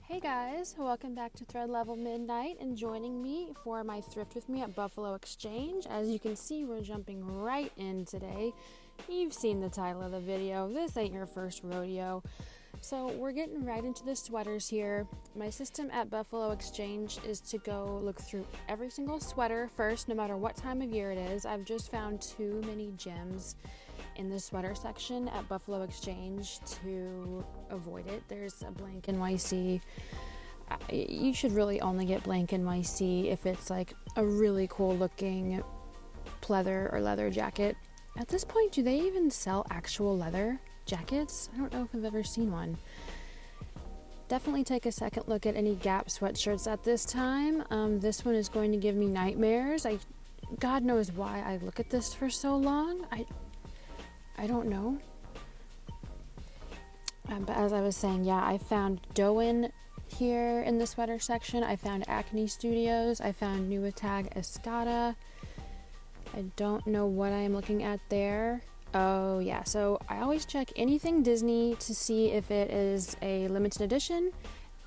Hey guys, welcome back to Thread Level Midnight and joining me for my thrift with me at Buffalo Exchange. As you can see, we're jumping right in today. You've seen the title of the video. This ain't your first rodeo. So we're getting right into the sweaters here. My system at Buffalo Exchange is to go look through every single sweater first, no matter what time of year it is. I've just found too many gems in the sweater section at Buffalo Exchange to avoid it. There's a blank NYC. You should really only get blank NYC if it's like a really cool looking pleather or leather jacket. At this point, do they even sell actual leather jackets? I don't know if I've ever seen one. Definitely take a second look at any Gap sweatshirts at this time. This one is going to give me nightmares. God knows why I look at this for so long. I don't know. But as I was saying, yeah, I found Doan here in the sweater section. I found Acne Studios. I found New Tag Escada. I don't know what I am looking at there. Oh yeah, so I always check anything Disney to see if it is a limited edition,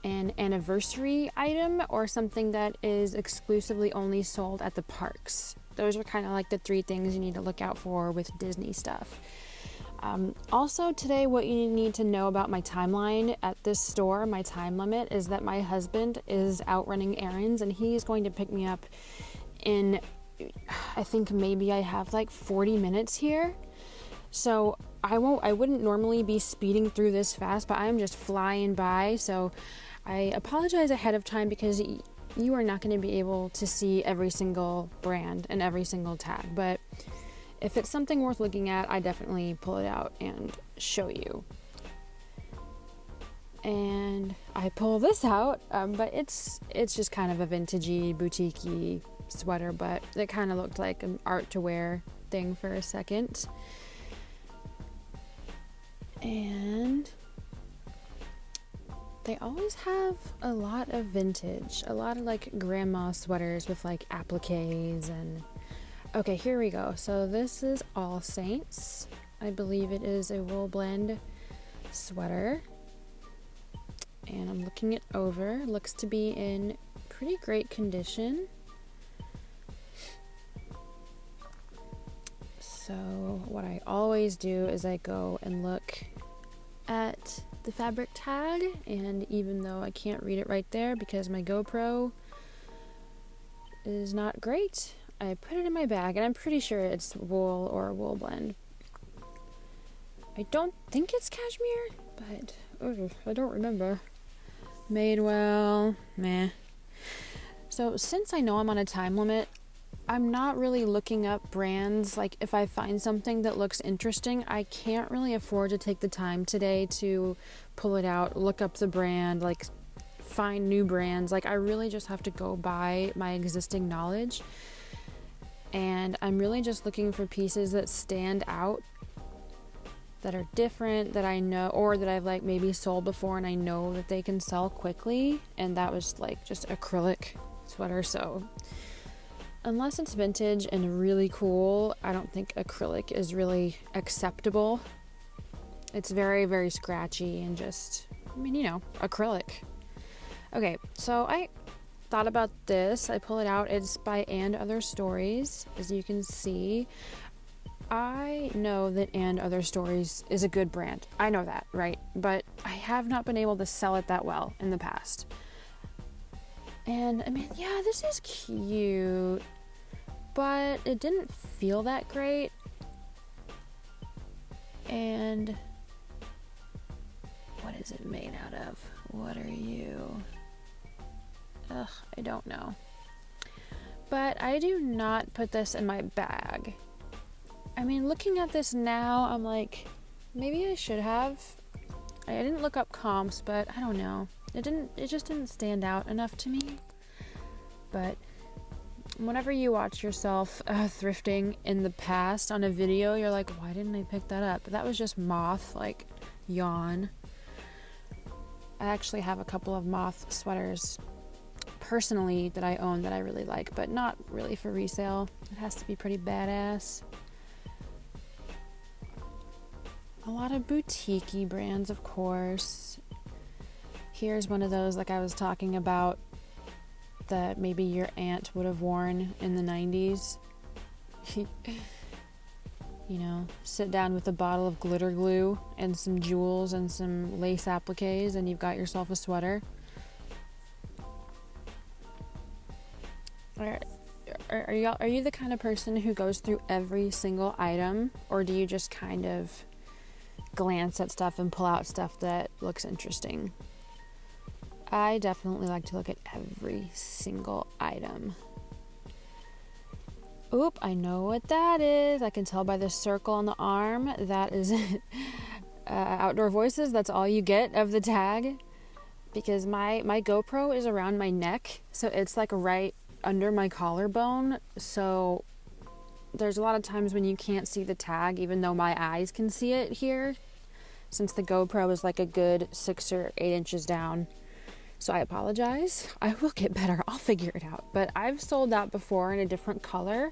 an anniversary item, or something that is exclusively only sold at the parks. Those are kind of like the three things you need to look out for with Disney stuff. Also today, what you need to know about my timeline at this store, my time limit, is that my husband is out running errands and he's going to pick me up in, I think maybe I have like 40 minutes here. So I wouldn't normally be speeding through this fast, but I'm just flying by. So I apologize ahead of time because you are not going to be able to see every single brand and every single tag. But if it's something worth looking at, I definitely pull it out and show you. And I pull this out, but it's just kind of a vintagey, boutique-y sweater, but it kind of looked like an art to wear thing for a second. And they always have a lot of vintage, a lot of like grandma sweaters with like appliques and... Okay, here we go. So this is All Saints. I believe it is a wool blend sweater. And I'm looking it over. Looks to be in pretty great condition. So what I always do is I go and look at the fabric tag, and even though I can't read it right there because my GoPro is not great, I put it in my bag, and I'm pretty sure it's wool or a wool blend. I don't think it's cashmere, but I don't remember. Madewell, meh. So since I know I'm on a time limit, I'm not really looking up brands. Like if I find something that looks interesting, I can't really afford to take the time today to pull it out, look up the brand, like find new brands. Like I really just have to go by my existing knowledge. And I'm really just looking for pieces that stand out, that are different, that I know, or that I've like maybe sold before and I know that they can sell quickly. And that was like just acrylic sweater. So unless it's vintage and really cool, I don't think acrylic is really acceptable. It's very, very scratchy and just, I mean, you know, acrylic. Okay, so I thought about this. I pull it out. It's by And Other Stories. As you can see, I know that And Other Stories is a good brand. I know that, right? But I have not been able to sell it that well in the past. And I mean, yeah, this is cute, but it didn't feel that great. And what is it made out of? What are you? Ugh, I don't know. But I do not put this in my bag. I mean, looking at this now, I'm like, maybe I should have. I didn't look up comps, but I don't know. It just didn't stand out enough to me. But whenever you watch yourself thrifting in the past on a video, you're like, why didn't I pick that up? But that was just moth, like, yawn. I actually have a couple of moth sweaters personally that I own that I really like, but not really for resale. It has to be pretty badass. A lot of boutique-y brands, of course. Here's one of those, like I was talking about, that maybe your aunt would have worn in the 90s. You know, sit down with a bottle of glitter glue and some jewels and some lace appliques, and you've got yourself a sweater. Are you the kind of person who goes through every single item, or do you just kind of glance at stuff and pull out stuff that looks interesting? I definitely like to look at every single item. Oop, I know what that is. I can tell by the circle on the arm. That is Outdoor Voices. That's all you get of the tag. Because my GoPro is around my neck, so it's like right under my collarbone. So there's a lot of times when you can't see the tag, even though my eyes can see it here, since the GoPro is like a good 6 or 8 inches down. So I apologize. I will get better. I'll figure it out. But I've sold that before in a different color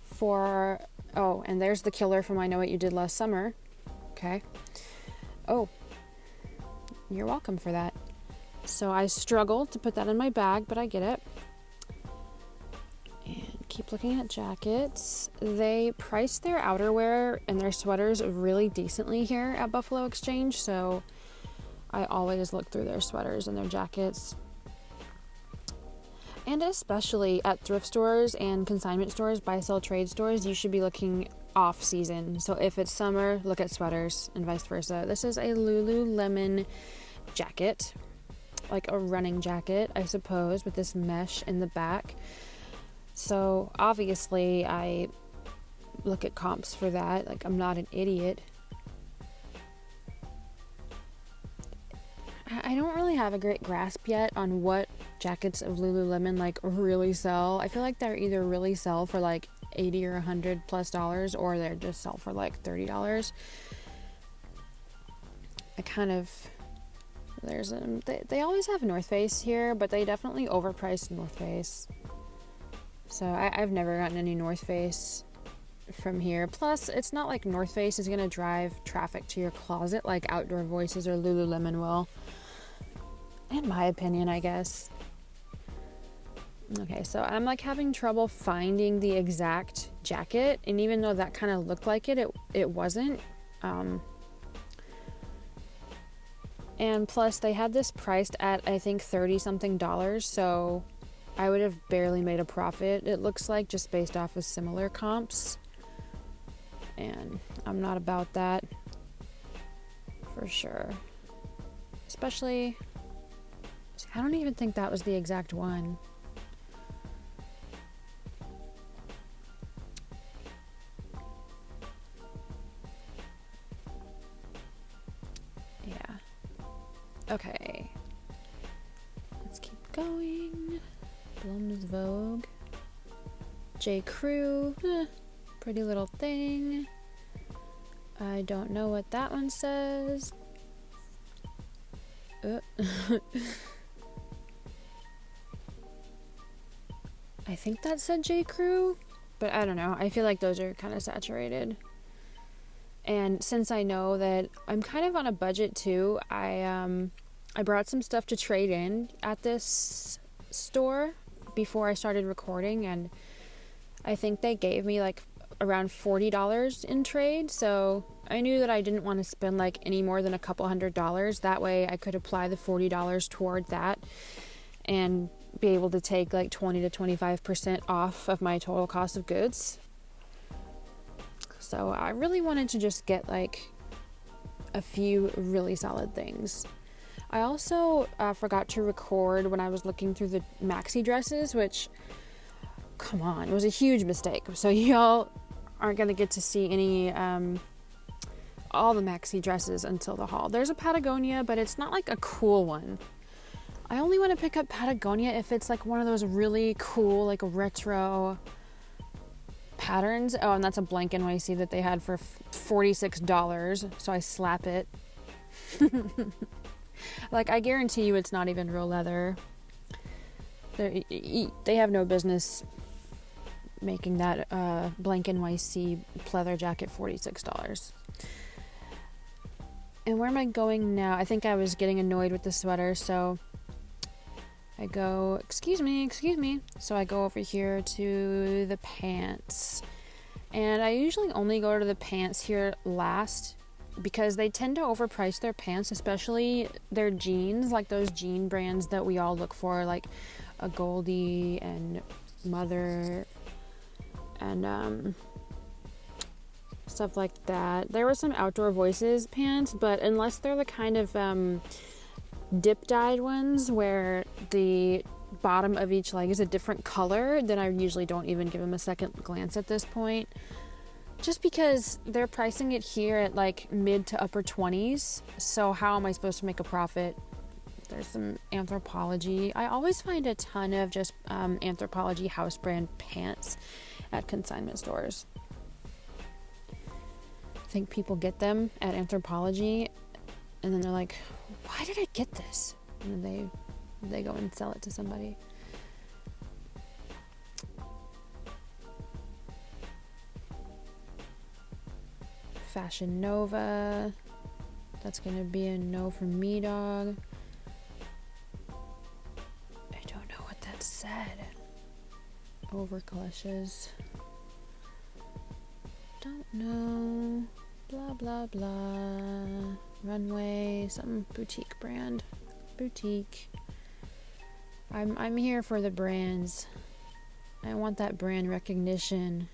for... Oh, and there's the killer from I Know What You Did Last Summer. Okay. Oh, you're welcome for that. So I struggled to put that in my bag, but I get it. And keep looking at jackets. They price their outerwear and their sweaters really decently here at Buffalo Exchange, so I always look through their sweaters and their jackets. And especially at thrift stores and consignment stores, buy-sell trade stores, you should be looking off-season. So if it's summer, look at sweaters and vice versa. This is a Lululemon jacket, like a running jacket, I suppose, with this mesh in the back. So obviously I look at comps for that. Like, I'm not an idiot. I don't really have a great grasp yet on what jackets of Lululemon like really sell. I feel like they're either really sell for like $80 or $100+ or they're just sell for like $30. They always have North Face here, but they definitely overpriced North Face. So I've never gotten any North Face from here. Plus, it's not like North Face is going to drive traffic to your closet like Outdoor Voices or Lululemon will. In my opinion, I guess. Okay, so I'm like having trouble finding the exact jacket, and even though that kind of looked like it wasn't. And plus, they had this priced at, I think, $30-something, so I would have barely made a profit, it looks like, just based off of similar comps. And I'm not about that, for sure. Especially, I don't even think that was the exact one. Yeah. Okay. Let's keep going. Blum's Vogue. J. Crew. Pretty Little Thing. I don't know what that one says. I think that said J. Crew, but I don't know. I feel like those are kind of saturated. And since I know that I'm kind of on a budget too, I brought some stuff to trade in at this store before I started recording, and I think they gave me like around $40 in trade, so I knew that I didn't want to spend like any more than a couple $100. That way I could apply the $40 toward that and be able to take like 20 to 25% off of my total cost of goods. So I really wanted to just get like a few really solid things. I also forgot to record when I was looking through the maxi dresses, which, come on, it was a huge mistake. So y'all aren't going to get to see any, all the maxi dresses until the haul. There's a Patagonia, but it's not like a cool one. I only want to pick up Patagonia if it's like one of those really cool, like retro patterns. Oh, and that's a blank NYC that they had for $46. So I slap it. Like, I guarantee you it's not even real leather. They have no business making that blank NYC pleather jacket $46. And where am I going now? I think I was getting annoyed with the sweater, so I go, excuse me. So I go over here to the pants. And I usually only go to the pants here last because they tend to overprice their pants, especially their jeans, like those jean brands that we all look for, like a Goldie and Mother and stuff like that. There were some Outdoor Voices pants, but unless they're the kind of dip dyed ones where the bottom of each leg is a different color, then I usually don't even give them a second glance at this point. Just because they're pricing it here at like mid to upper 20s. So how am I supposed to make a profit? There's some Anthropologie. I always find a ton of just Anthropologie house brand pants at consignment stores. I think people get them at Anthropologie and then they're like, why did I get this? And then they go and sell it to somebody. Fashion Nova. That's gonna be a no from me, dog. I don't know what that said. Overclushes. Don't know. Blah blah blah. Runway. Some boutique brand. Boutique. I'm here for the brands. I want that brand recognition.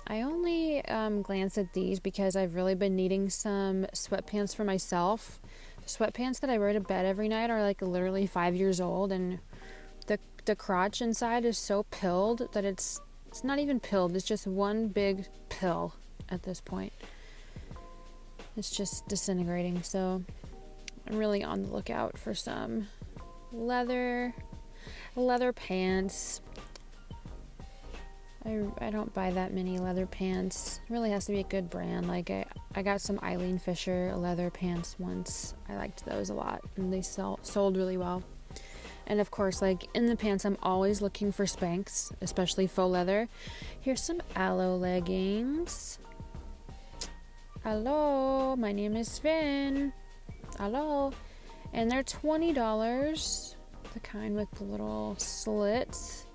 I only glance at these because I've really been needing some sweatpants for myself. The sweatpants that I wear to bed every night are like literally 5 years old, and the crotch inside is so pilled that it's not even pilled. It's just one big pill at this point. It's just disintegrating. So I'm really on the lookout for some leather pants. I don't buy that many leather pants. It really has to be a good brand. Like I got some Eileen Fisher leather pants once. I liked those a lot, and they sold really well. And of course, like in the pants, I'm always looking for Spanx, especially faux leather. Here's some Aloe leggings. Hello, my name is Finn. Hello. And they're $20. The kind with the little slits.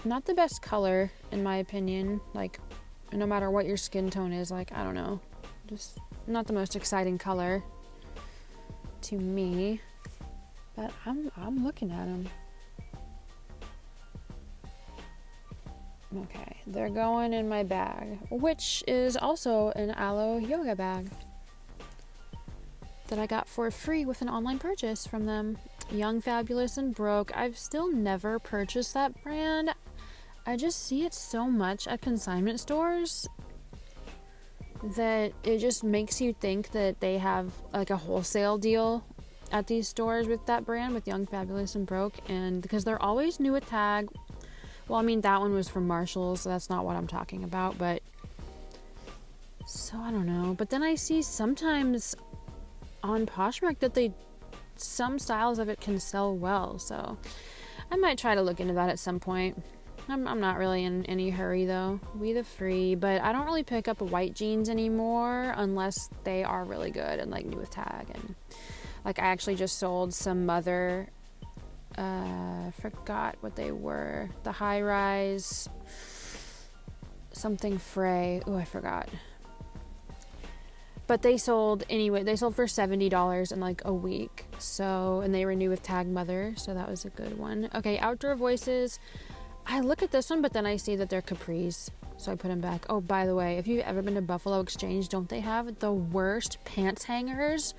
Not the best color, in my opinion. Like, no matter what your skin tone is, like, I don't know. Just not the most exciting color to me. But I'm looking at them. Okay, they're going in my bag, which is also an Aloe yoga bag that I got for free with an online purchase from them. Young, Fabulous, and Broke. I've still never purchased that brand. I just see it so much at consignment stores that it just makes you think that they have like a wholesale deal at these stores with that brand, with Young, Fabulous, and Broke, and because they're always new with tag. Well, I mean, that one was from Marshalls, so that's not what I'm talking about, but so I don't know. But then I see sometimes on Poshmark that some styles of it can sell well, so I might try to look into that at some point. I'm not really in any hurry though. We the free, but I don't really pick up white jeans anymore unless they are really good and like new with tag. And like I actually just sold some Mother, forgot what they were. The high rise, something Frey. Oh, I forgot. But they sold anyway. They sold for $70 in like a week. So, and they were new with tag Mother, so that was a good one. Okay, Outdoor Voices. I look at this one, but then I see that they're capris, so I put them back. Oh, by the way, if you've ever been to Buffalo Exchange, don't they have the worst pants hangers?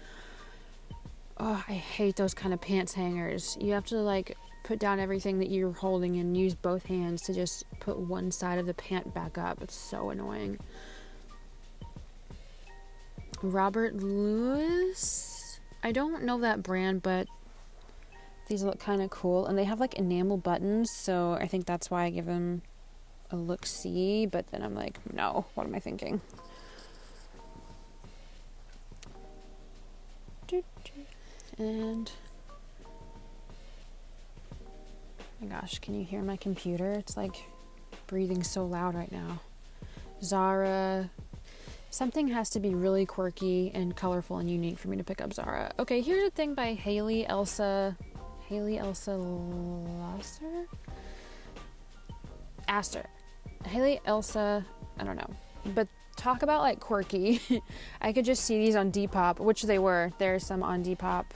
Oh, I hate those kind of pants hangers. You have to like put down everything that you're holding and use both hands to just put one side of the pant back up. It's so annoying. Robert Louis. I don't know that brand, but these look kind of cool, and they have like enamel buttons, so I think that's why I give them a look-see, but then I'm like, no, what am I thinking? And oh my gosh, can you hear my computer? It's like breathing so loud right now. Zara. Something has to be really quirky and colorful and unique for me to pick up Zara. Okay, here's a thing by Haley Elsa Lasser? Aster. Haley Elsa, I don't know. But talk about like quirky. I could just see these on Depop, which they were. There's some on Depop.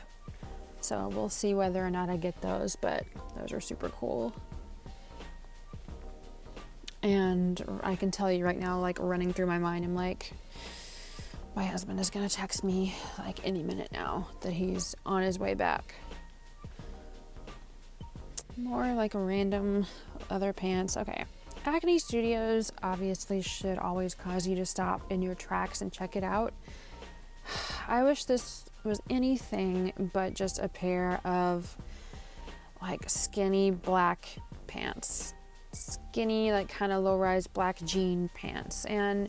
So we'll see whether or not I get those, but those are super cool. And I can tell you right now, like running through my mind, I'm like, my husband is gonna text me like any minute now that he's on his way back. More like random other pants. Okay. Acne Studios obviously should always cause you to stop in your tracks and check it out. I wish this was anything but just a pair of like skinny black pants. Skinny, like kind of low-rise black jean pants. And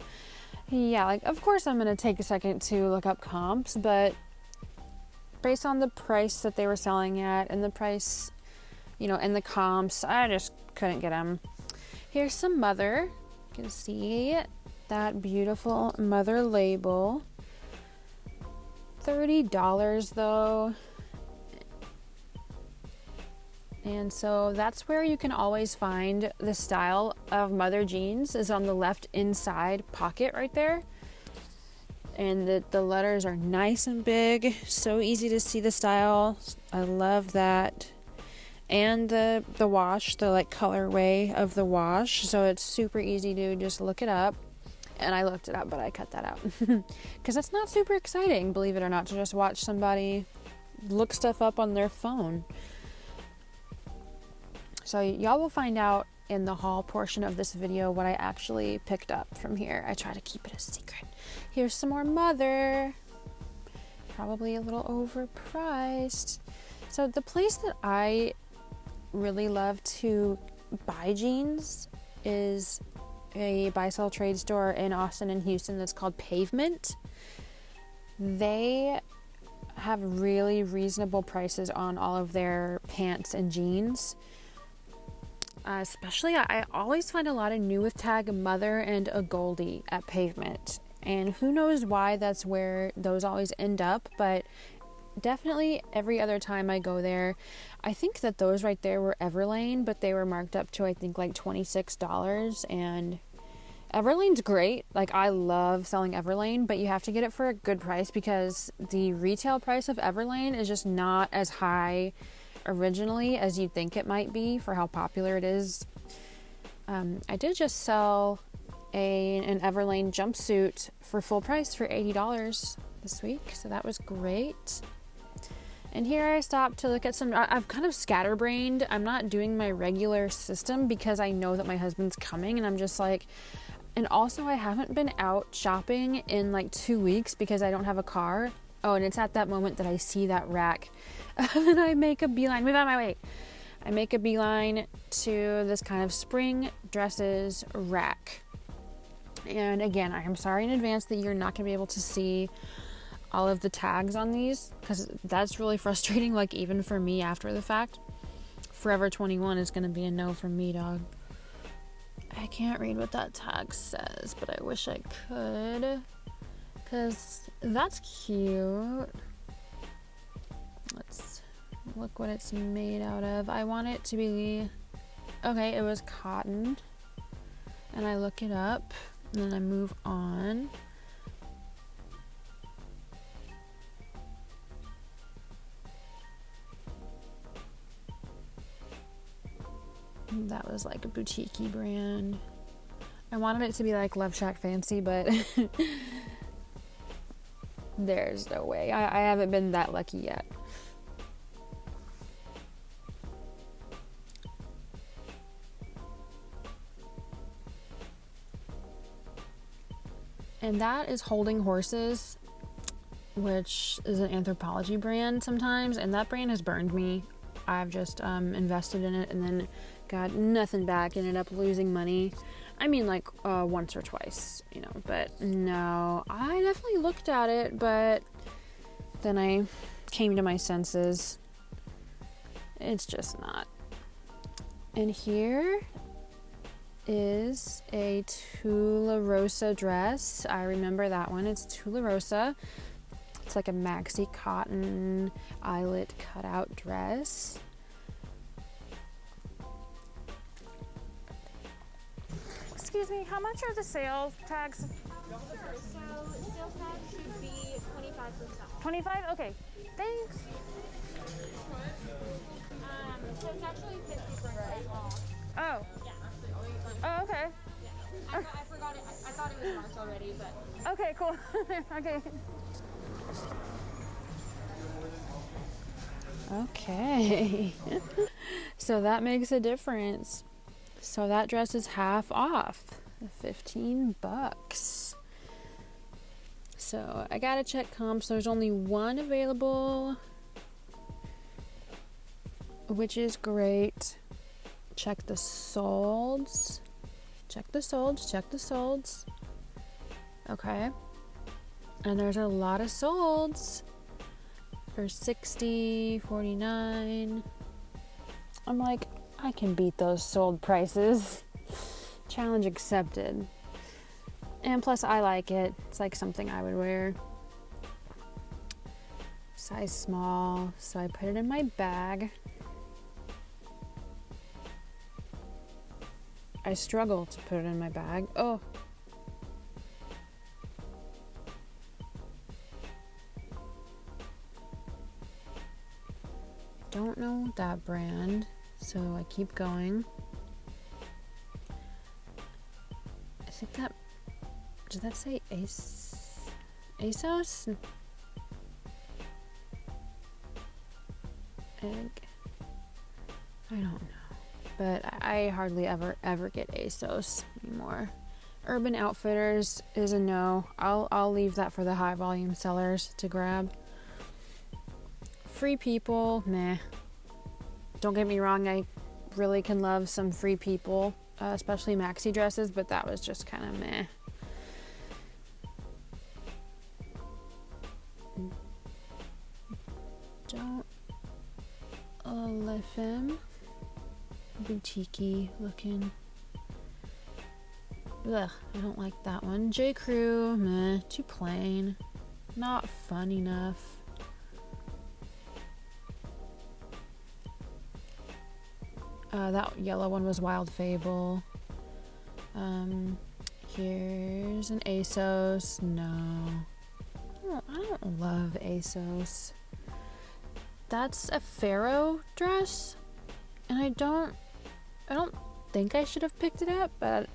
yeah, like of course I'm gonna take a second to look up comps, but based on the price that they were selling at and the price, you know, and the comps, I just couldn't get them. Here's some Mother. You can see that beautiful Mother label. $30 though. And so that's where you can always find the style of Mother jeans is on the left inside pocket right there. And the letters are nice and big, so easy to see the style. I love that. And the wash, the like colorway of the wash, so it's super easy to just look it up. And I looked it up, but I cut that out because that's not super exciting, believe it or not, to just watch somebody look stuff up on their phone. So y'all will find out in the haul portion of this video what I actually picked up from here. I try to keep it a secret. Here's some more Mother, probably a little overpriced. So the place that I really love to buy jeans is a buy sell trade store in Austin and Houston that's called Pavement. They have really reasonable prices on all of their pants and jeans. Especially I always find a lot of new with tag Mother and a Goldie at Pavement, and who knows why that's where those always end up, but definitely every other time I go there, I think that those right there were Everlane, but they were marked up to I think like $26, and Everlane's great. Like I love selling Everlane, but you have to get it for a good price because the retail price of Everlane is just not as high originally as you'd think it might be for how popular it is. I did just sell an Everlane jumpsuit for full price for $80 this week, so that was great. And here I stopped to look at some. I've kind of scatterbrained. I'm not doing my regular system because I know that my husband's coming, and I'm just like, and also I haven't been out shopping in like 2 weeks because I don't have a car. Oh, and it's at that moment that I see that rack and I make a beeline. Move out of my way. I make a beeline to this kind of spring dresses rack. And again, I am sorry in advance that you're not going to be able to see all of the tags on these because that's really frustrating, like even for me after the fact. Forever 21 is going to be a no from me, dog. I can't read what that tag says, but I wish I could because that's cute. Let's look what it's made out of. I want it to be, okay, it was cotton, and I look it up and then I move on. That was like a boutique-y brand. I wanted it to be like Love Shack Fancy, but there's no way. I haven't been that lucky yet. And that is Holding Horses, which is an Anthropologie brand sometimes, and that brand has burned me. I've just invested in it and then got nothing back, ended up losing money. I mean, like once or twice, you know, but no, I definitely looked at it, but then I came to my senses. It's just not. And here is a Tularosa dress. I remember that one. It's Tularosa. It's like a maxi cotton eyelet cutout dress. Excuse me, how much are the sales tags? So sales tag should be 25%. 25? Okay, thanks. So it's actually 50% off. Oh. Yeah. Oh, okay. Yeah. I forgot it. I thought it was March already, but. Okay, cool. Okay. Okay. So that makes a difference. So that dress is half off, $15. So I gotta check comps. There's only one available, which is great. Check the solds. Check the solds. Check the solds. Okay. And there's a lot of solds for $60, $49. I'm like, I can beat those sold prices. Challenge accepted. And plus I like it. It's like something I would wear. Size small, so I put it in my bag. I struggle to put it in my bag. Oh. Don't know that brand, so I keep going. I think that, did that say ASOS? I don't know, but I hardly ever get ASOS anymore. Urban Outfitters is a no. I'll leave that for the high volume sellers to grab. Free People, meh. Don't get me wrong, I really can love some Free People, especially maxi dresses, but that was just kind of meh. Don't Olefim, boutique-y looking. Ugh, I don't like that one. J. Crew, meh, too plain, not fun enough. That yellow one was Wild Fable. Here's an ASOS. No. I don't love ASOS. That's a Pharaoh dress. And I don't think I should have picked it up, but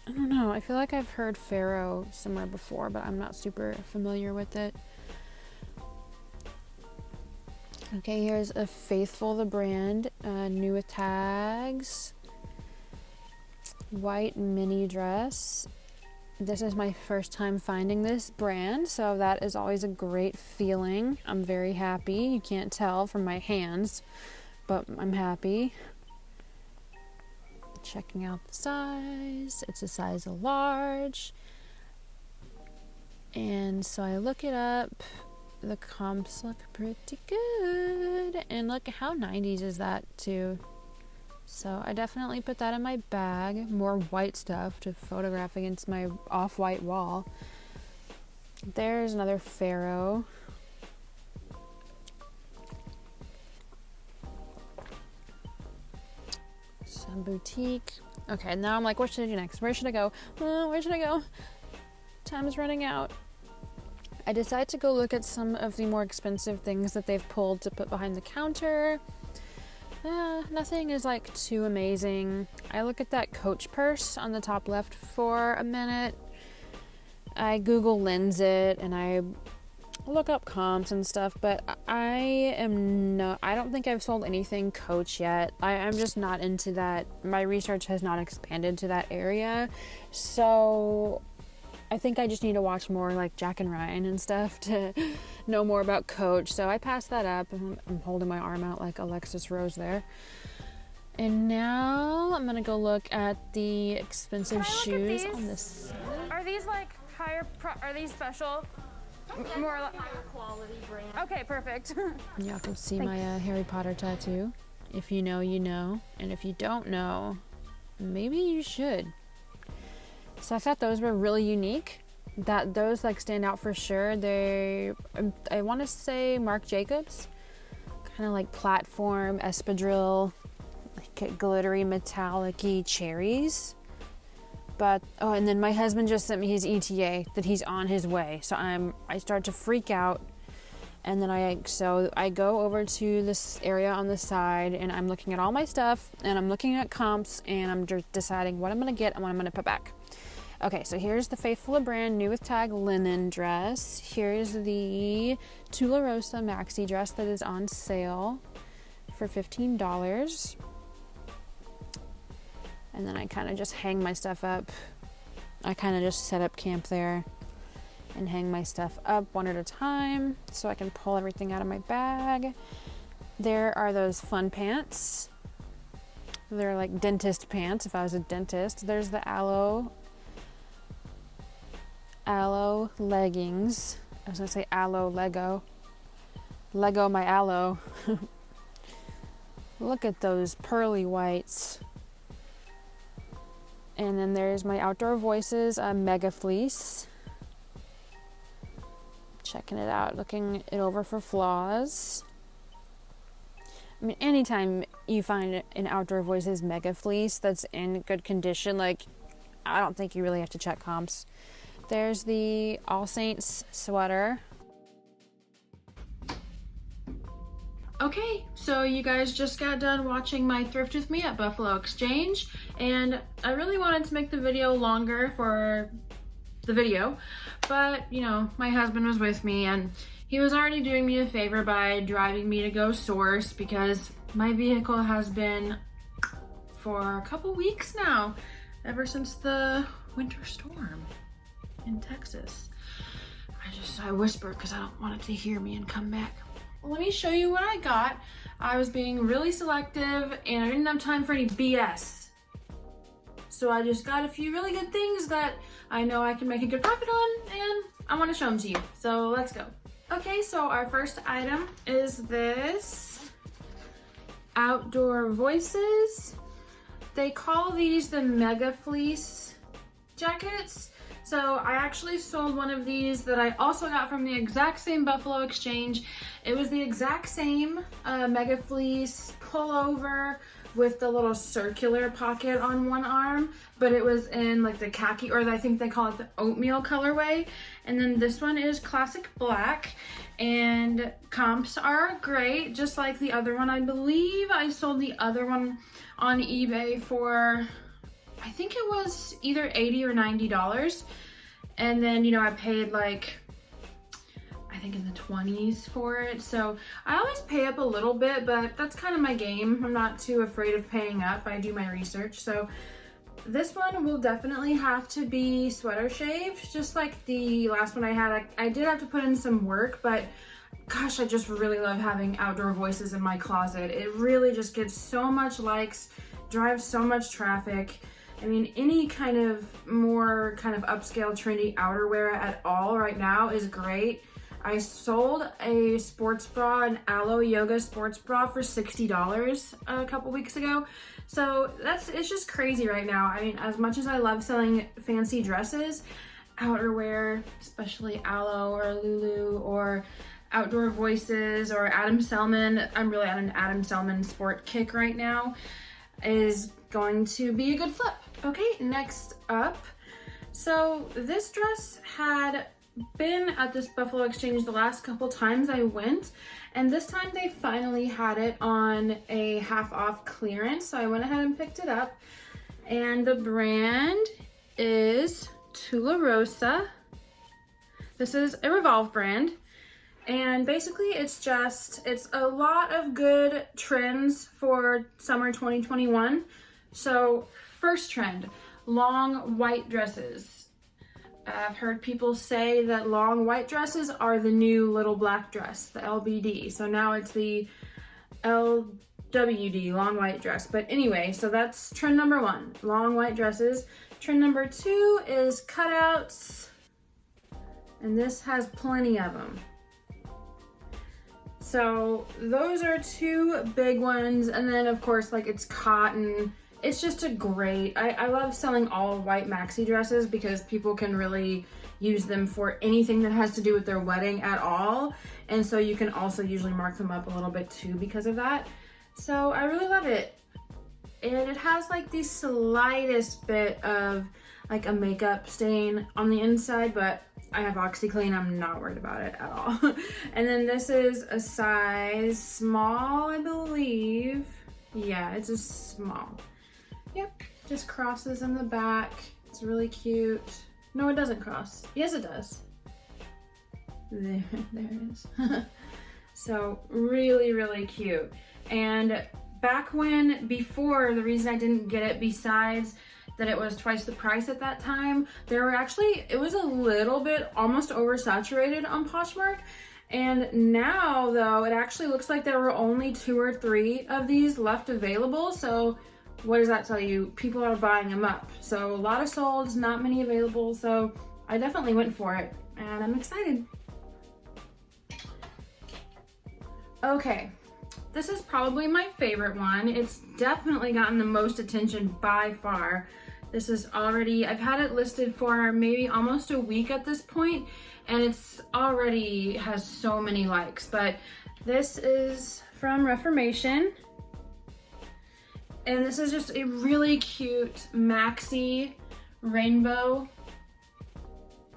I don't know. I feel like I've heard Pharaoh somewhere before, but I'm not super familiar with it. Okay, here's a Faithful the brand, new with tags, white mini dress. This is my first time finding this brand, so that is always a great feeling. I'm very happy. You can't tell from my hands, but I'm happy. Checking out the size. It's a size large. And so I look it up. The comps look pretty good. And look, how 90s is that too? So I definitely put that in my bag. More white stuff to photograph against my off-white wall. There's another Pharaoh. Some boutique. Okay, now I'm like, what should I do next? Where should I go? Where should I go? Time is running out. I decided to go look at some of the more expensive things that they've pulled to put behind the counter. Nothing is like too amazing. I look at that Coach purse on the top left for a minute. I Google Lens it and I look up comps and stuff, but I don't think I've sold anything Coach yet. I'm just not into that. My research has not expanded to that area. So I think I just need to watch more like Jack and Ryan and stuff to know more about Coach. So I passed that up. I'm holding my arm out like Alexis Rose there. And now I'm gonna go look at the expensive shoes on this. Are these like are these special? Yeah, more higher quality brand. Okay, perfect. Y'all can see my Harry Potter tattoo. If you know, you know. And if you don't know, maybe you should. So I thought those were really unique. Those like stand out for sure. I want to say Marc Jacobs, kind of like platform espadrille, like glittery metallic-y cherries. But and then my husband just sent me his ETA that he's on his way. So I start to freak out, and then I go over to this area on the side, and I'm looking at all my stuff, and I'm looking at comps, and I'm just deciding what I'm gonna get and what I'm gonna put back. Okay, so here's the Faithful brand new with tag linen dress. Here's the Tularosa maxi dress that is on sale for $15. And then I kind of just hang my stuff up. I kind of just set up camp there and hang my stuff up one at a time so I can pull everything out of my bag. There are those fun pants. They're like dentist pants if I was a dentist. There's the aloe leggings. I was gonna say aloe Lego. Lego my aloe. Look at those pearly whites. And then there's my Outdoor Voices Mega Fleece. Checking it out, looking it over for flaws. I mean, anytime you find an Outdoor Voices Mega Fleece that's in good condition, like, I don't think you really have to check comps. There's the All Saints sweater. Okay, so you guys just got done watching my thrift with me at Buffalo Exchange, and I really wanted to make the video longer for the video, but you know, my husband was with me and he was already doing me a favor by driving me to go source because my vehicle has been for a couple weeks now, ever since the winter storm in Texas. I whisper because I don't want it to hear me and come back. Well, let me show you what I got. I was being really selective and I didn't have time for any BS. So I just got a few really good things that I know I can make a good profit on, and I want to show them to you. So let's go. Okay, so our first item is this Outdoor Voices. They call these the Mega Fleece jackets. So I actually sold one of these that I also got from the exact same Buffalo Exchange. It was the exact same Mega Fleece pullover with the little circular pocket on one arm, but it was in like the khaki, or I think they call it the oatmeal colorway. And then this one is classic black, and comps are great, just like the other one. I believe I sold the other one on eBay for, I think it was either $80 or $90. And then, you know, I paid like, I think in the 20s for it. So I always pay up a little bit, but that's kind of my game. I'm not too afraid of paying up. I do my research. So this one will definitely have to be sweater shaved, just like the last one I had. I did have to put in some work, but gosh, I just really love having Outdoor Voices in my closet. It really just gets so much likes, drives so much traffic. I mean, any kind of more kind of upscale trendy outerwear at all right now is great. I sold a sports bra, an Aloe Yoga sports bra for $60 a couple weeks ago. So it's just crazy right now. I mean, as much as I love selling fancy dresses, outerwear, especially Aloe or Lulu or Outdoor Voices or Adam Selman, I'm really on an Adam Selman sport kick right now, is going to be a good flip. Okay, next up. So this dress had been at this Buffalo Exchange the last couple times I went, and this time they finally had it on a half off clearance, so I went ahead and picked it up. And the brand is Tularosa. This is a Revolve brand, and basically it's a lot of good trends for summer 2021. So first trend, long white dresses. I've heard people say that long white dresses are the new little black dress, the LBD. So now it's the LWD, long white dress. But anyway, so that's trend number one, long white dresses. Trend number two is cutouts, and this has plenty of them. So those are two big ones. And then of course, like, it's cotton. It's just a great, I love selling all white maxi dresses because people can really use them for anything that has to do with their wedding at all. And so you can also usually mark them up a little bit too because of that. So I really love it. And it has like the slightest bit of like a makeup stain on the inside, but I have OxyClean, I'm not worried about it at all. And then this is a size small, I believe. Yeah, it's a small. Yep, just crosses in the back. It's really cute. No, it doesn't cross. Yes, it does. There it is. So really, really cute. And back when, before, the reason I didn't get it, besides that it was twice the price at that time, there were actually, it was a little bit almost oversaturated on Poshmark. And now though, it actually looks like there were only 2 or 3 of these left available. So what does that tell you? People are buying them up. So a lot of sold, not many available. So I definitely went for it and I'm excited. Okay, this is probably my favorite one. It's definitely gotten the most attention by far. This is already, I've had it listed for maybe almost a week at this point, and it's already has so many likes. But this is from Reformation. And this is just a really cute maxi rainbow,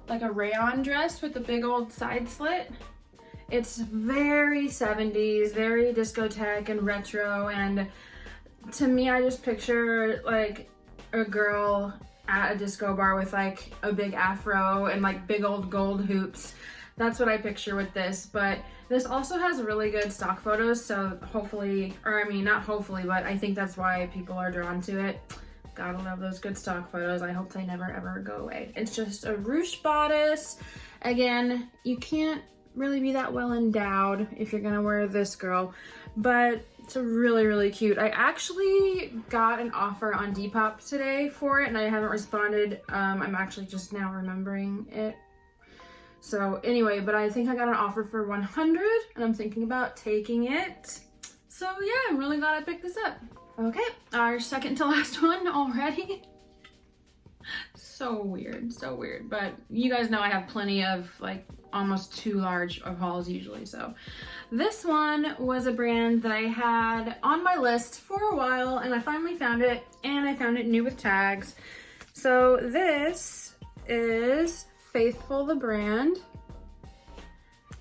like a rayon dress with a big old side slit. It's very 70s, very discotheque and retro, and to me, I just picture like a girl at a disco bar with like a big afro and like big old gold hoops. That's what I picture with this, but this also has really good stock photos, so hopefully, or I mean, not hopefully, but I think that's why people are drawn to it. Gotta love those good stock photos. I hope they never ever go away. It's just a ruched bodice. Again, you can't really be that well endowed if you're gonna wear this, girl, but it's a really, really cute. I actually got an offer on Depop today for it and I haven't responded. I'm actually just now remembering it. So anyway, but I think I got an offer for 100 and I'm thinking about taking it. So yeah, I'm really glad I picked this up. Okay, our second to last one already. So weird, but you guys know I have plenty of like almost too large of hauls usually. So this one was a brand that I had on my list for a while and I finally found it, and I found it new with tags. So this is Faithful, the brand,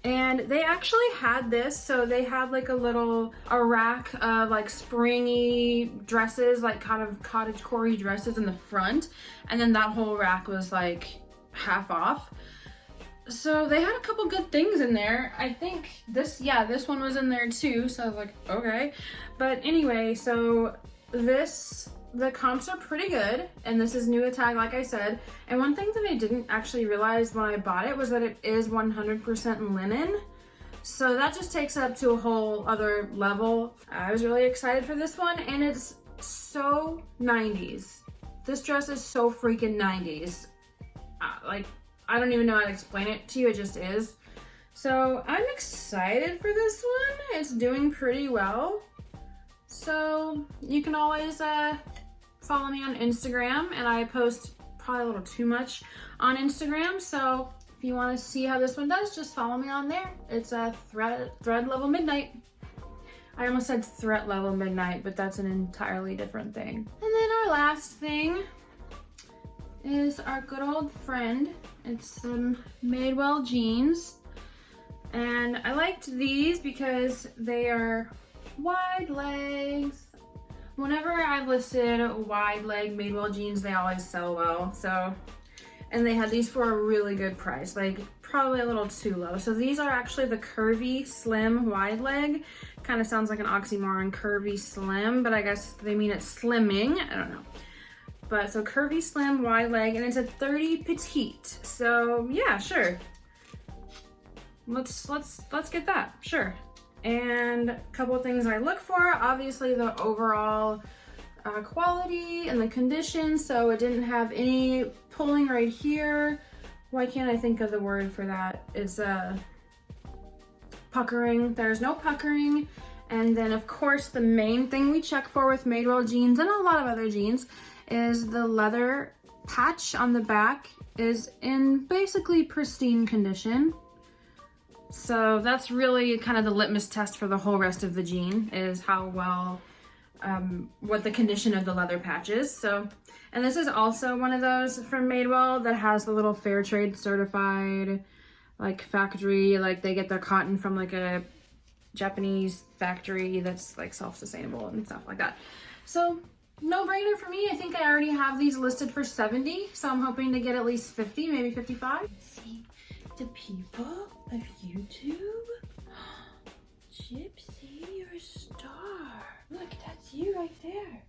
and they actually had this. So they had like a rack of like springy dresses, like kind of cottagecore dresses in the front, and then that whole rack was like half off. So they had a couple good things in there. I think this one was in there too, so I was like, okay. But anyway, so the comps are pretty good, and this is new at tag, like I said. And one thing that I didn't actually realize when I bought it was that it is 100% linen. So that just takes it up to a whole other level. I was really excited for this one, and it's so 90s. This dress is so freaking 90s. Like, I don't even know how to explain it to you, it just is. So I'm excited for this one. It's doing pretty well. So you can always follow me on Instagram, and I post probably a little too much on Instagram. So if you want to see how this one does, just follow me on there. It's a thread level midnight. I almost said threat level midnight, but that's an entirely different thing. And then our last thing is our good old friend. It's some Madewell jeans, and I liked these because they are wide legs. Whenever I've listed wide leg Madewell jeans, they always sell well. So, and they had these for a really good price, like probably a little too low. So these are actually the curvy slim wide leg. Kind of sounds like an oxymoron, curvy slim, but I guess they mean it's slimming. I don't know. But so curvy slim wide leg, and it's a 30 petite. So yeah, sure. Let's get that, sure. And a couple of things I look for, obviously the overall quality and the condition. So it didn't have any pulling right here. Why can't I think of the word for that? It's puckering. There's no puckering. And then of course the main thing we check for with Madewell jeans and a lot of other jeans is the leather patch on the back is in basically pristine condition. So that's really kind of the litmus test for the whole rest of the jean, is how well, what the condition of the leather patch is. So, and this is also one of those from Madewell that has the little fair trade certified, like factory, like they get their cotton from like a Japanese factory that's like self-sustainable and stuff like that. So no brainer for me. I think I already have these listed for 70, so I'm hoping to get at least 50, maybe 55. See the people of YouTube. Gypsy, you're a star. Look, that's you right there.